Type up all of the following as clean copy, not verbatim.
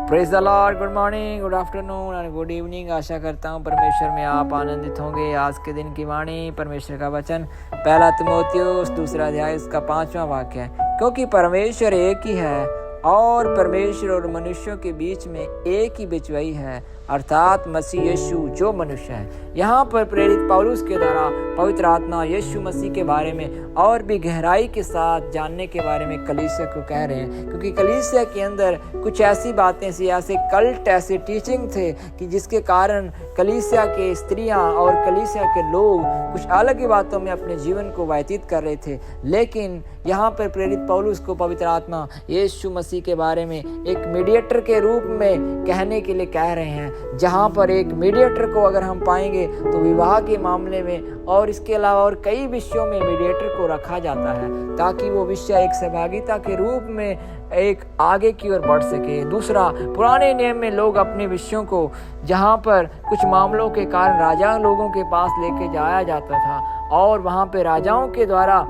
Praise the lord. Good morning, good afternoon and good evening. आशा करता हूँ परमेश्वर में आप आनंदित होंगे। आज के दिन की वाणी, परमेश्वर का वचन 1 तीमुथियुस 2 अध्याय उसका 5वां वाक्य है। क्योंकि परमेश्वर एक ही है और परमेश्वर और मनुष्यों के बीच में एक ही बिचवाई है, अर्थात मसीह यीशु जो मनुष्य है। यहाँ पर प्रेरित पौलुस के द्वारा पवित्र आत्मा यीशु मसीह के बारे में और भी गहराई के साथ जानने के बारे में कलीसिया को कह रहे हैं, क्योंकि कलीसिया के अंदर कुछ ऐसी बातें सी, ऐसे कल्ट, ऐसे टीचिंग थे कि जिसके कारण कलीसिया के स्त्रियां और कलीसिया के लोग कुछ अलग ही बातों में अपने जीवन को व्यतीत कर रहे थे। लेकिन यहाँ पर प्रेरित पौलुस को पवित्र आत्मा यीशु मसीह के बारे में एक मीडिएटर के रूप में कहने के लिए कह रहे हैं, जहाँ पर एक मीडिएटर को अगर हम पाएंगे तो विवाह के मामले में और इसके अलावा और कई विषयों में मीडिएटर को रखा जाता है, ताकि वो विषय एक सहभागिता के रूप में एक आगे की ओर बढ़ सके। दूसरा, पुराने नियम में लोग अपने विषयों को जहाँ पर कुछ मामलों के कारण राजा लोगों के पास लेके जाया जाता था और वहाँ पे राजाओं के द्वारा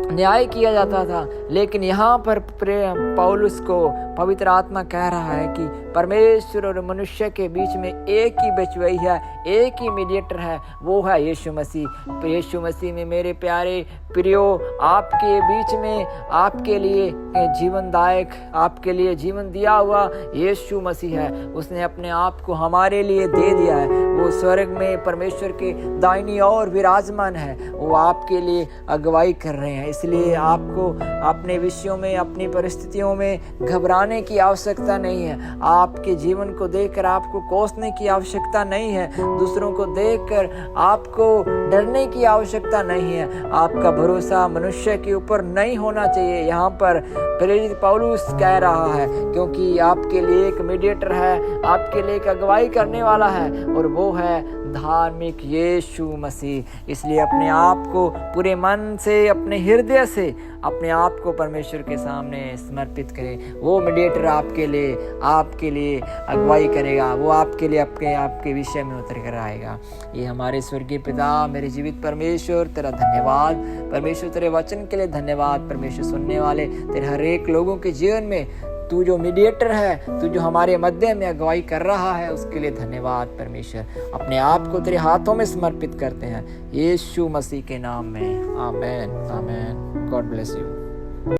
न्याय किया जाता था। लेकिन यहाँ पर पौलुस को पवित्र आत्मा कह रहा है कि परमेश्वर और मनुष्य के बीच में एक ही बिचवाई है, एक ही मीडिएटर है, वो है यीशु मसीह। यीशु मसीह में मेरे प्यारे प्रियो, आपके बीच में आपके लिए जीवनदायक, आपके लिए जीवन दिया हुआ यीशु मसीह है। उसने अपने आप को हमारे लिए दे दिया है। वो स्वर्ग में परमेश्वर के दाहिनी ओर विराजमान है। वो आपके लिए अगुवाई कर रहे हैं। इसलिए आपको अपने विषयों में, अपनी परिस्थितियों में घबराने की आवश्यकता नहीं है। आपके जीवन को देखकर आपको कोसने की आवश्यकता नहीं है। दूसरों को देखकर आपको डरने की आवश्यकता नहीं है। आपका भरोसा मनुष्य के ऊपर नहीं होना चाहिए। यहाँ पर प्रेरित पौलुस कह रहा है, क्योंकि आपके लिए एक मीडिएटर है, आपके लिए एक अगुवाई करने वाला है, और वो है धार्मिक यीशु मसीह। इसलिए अपने आप को पूरे मन से, अपने हृदय से अपने आप को परमेश्वर के सामने समर्पित करें। वो मीडिएटर आपके लिए अगुवाई करेगा। वो आपके लिए आपके विषय में उतर कर आएगा। ये हमारे स्वर्गीय पिता, मेरे जीवित परमेश्वर, तेरा धन्यवाद परमेश्वर, तेरे वचन के लिए धन्यवाद परमेश्वर। सुनने वाले तेरे हर एक लोगों के जीवन में तू जो मीडिएटर है, तू जो हमारे मध्य में अगुवाई कर रहा है, उसके लिए धन्यवाद परमेश्वर। अपने आप को तेरे हाथों में समर्पित करते हैं यीशु मसीह के नाम में। आमेन, आमेन। God bless you.